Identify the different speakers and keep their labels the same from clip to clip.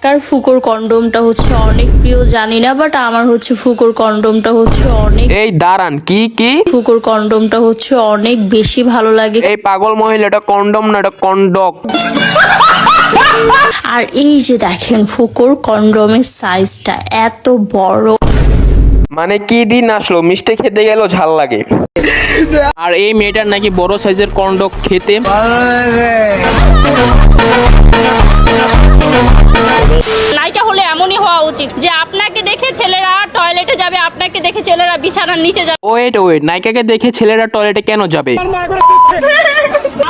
Speaker 1: কার ফুকোর কন্ডোমটা হচ্ছে অনেক প্রিয় জানি না, বাট আমার হচ্ছে ফুকোর কন্ডোমটা হচ্ছে অনেক
Speaker 2: এই দাঁড়ান, কি কি
Speaker 1: ফুকোর কন্ডোমটা হচ্ছে অনেক বেশি ভালো লাগে।
Speaker 2: এই পাগল মহিলা, এটা কন্ডম না, এটা কন্ডক।
Speaker 1: আর এই যে দেখেন ফুকোর কন্ডোমের সাইজটা এত বড়,
Speaker 2: মানে কি দিন আসলো, মিষ্টি খেতে গেল ঝাল লাগে। আর এই মেয়েটার নাকি বড় সাইজের কন্ডক খেতে
Speaker 3: নায়িকা হলে এমনই হওয়া উচিত যে আপনাকে দেখে ছেলেরা টয়লেটে যাবে, আপনাকে দেখে ছেলেরা বিছানার নিচে যাবে।
Speaker 2: ওয়েট, নায়িকাকে দেখে ছেলেরা টয়লেটে কেন যাবে?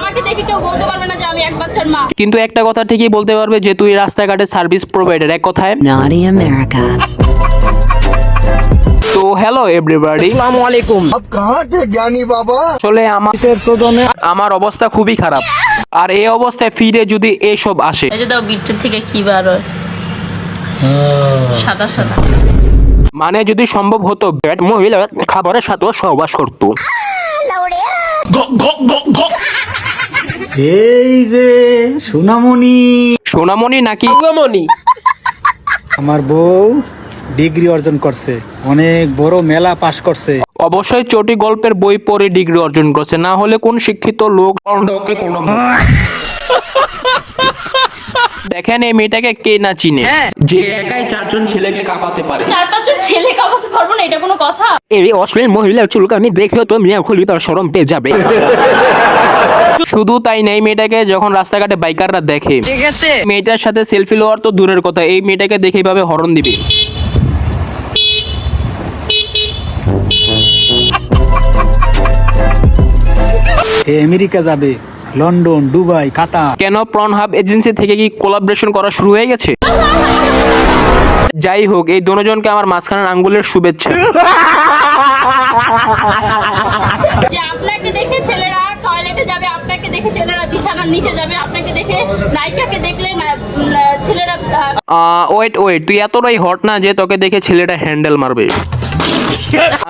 Speaker 3: আমাকে দেখে কেউ বলতে পারবে না যে আমি এক বাচ্চার মা।
Speaker 2: কিন্তু একটা কথা ঠিকই বলতে পারবে যে তুই রাস্তাঘাটে সার্ভিস প্রোভাইডার, এক কথায়।
Speaker 4: Naughty America.
Speaker 2: তো হ্যালো এভরিবডি, আসসালামু আলাইকুম।
Speaker 5: अब कहाँ थे ज्ञानी बाबा?
Speaker 2: আসলে আমার অবস্থা খুবই খারাপ, আর এই অবস্থায় ফিরে যদি এসব আসে,
Speaker 1: এই যে দাও বিট্টুর থেকে কি বার হয়, সাদা সাদা।
Speaker 2: মানে যদি সম্ভব হতো ব্যাট মহিলা খাবারের সাথেও সহবাস করতো।
Speaker 6: এই যে
Speaker 2: সোনামণি নাকি
Speaker 6: আমার বউ ডিগ্রি অর্জন করছে, অনেক বড় মেলা পাশ করছে।
Speaker 2: অবশ্যই চটি গল্পের বই পড়ে ডিগ্রি অর্জন করছে, না হলে কোন শিক্ষিত লোক দেখেন এই মেয়েটাকে কে না চিনে, যে একাই চারজন ছেলেকে কাঁপাতে পারে।
Speaker 3: 4-5 জন ছেলে কামাতে পারবো না, এটা কোনো কথা?
Speaker 2: এই অশ্লীল মহিলার চুলকানি দেখেও তো মিয়া খুলি তার শরম পেয়ে যাবে। শুধু তাই না, এই মেয়েটাকে যখন রাস্তাঘাটে বাইকাররা দেখে, মেয়েটার সাথে সেলফি লওয়ার তো দূরের কথা, এই মেয়েটাকে দেখে এইভাবে হরন দিবে।
Speaker 6: এ আমেরিকা যাবে, লন্ডন, দুবাই, কাতার।
Speaker 2: কেন প্রনহাব এজেন্সি থেকে কি কোলাবরেশন করা শুরু হয়ে গেছে? যাই হোক, এই দুজনকে আমার মাঝখানের আঙ্গুলের শুভেচ্ছা।
Speaker 3: যে আপনাকে দেখে ছেলেরা টয়লেটে যাবে, আপনাকে দেখে ছেলেরা বিছানার নিচে যাবে, আপনাকে দেখে নায়িকাকে দেখলে ছেলেরা
Speaker 2: ওয়েট, তুই এতটাই হট না যে তোকে দেখে ছেলেটা হ্যান্ডেল মারবে।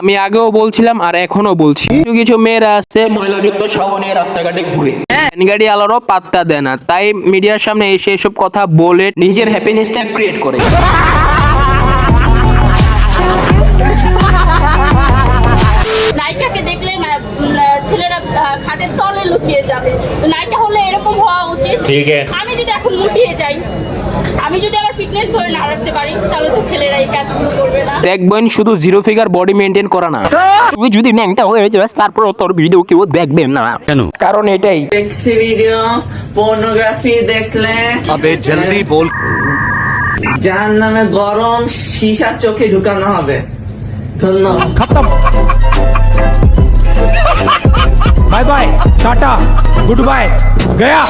Speaker 2: আমি আগেও বলছিলাম আর এখনো বলছি, কিছু কিছু মেয়েরা আছে মহিলাযুক্ত শাওয়া নিয়ে রাস্তাঘাটে ঘুরে, গাড়ি আলারও পাত্তা দেয় না, তাই মিডিয়ার সামনে এসে এসব কথা বলে নিজের হ্যাপিনেসটা ক্রিয়েট করে।
Speaker 3: নায়িকাকে দেখলে ছেলেরা খাটের তলে লুকিয়ে যাবে। তো নায়িকা হলে এরকম হওয়া উচিত। আমি যদি এখন মুটিয়ে যাই, আমি যদি আমার ফিটনেস ধরে না রাখতে পারি, তাহলে তো ছেলেরা এই কাজগুলো করবে না।
Speaker 2: দেখবেন শুধু জিরো ফিগার বডি মেনটেন করা না, তুই যদি ন্যাংটা হয়ে যাস তারপর তোর ভিডিও কেউ দেখবে না। কেন? কারণ এটাই
Speaker 7: সেক্সি ভিডিও, পর্নোগ্রাফি দেখলে
Speaker 5: अबे जल्दी बोल।
Speaker 7: যার নামে গরম সীসা চোখে ঢুকানো হবে। ধন্যবাদ।
Speaker 6: খতম। Bye bye, tata, good bye, Gaya.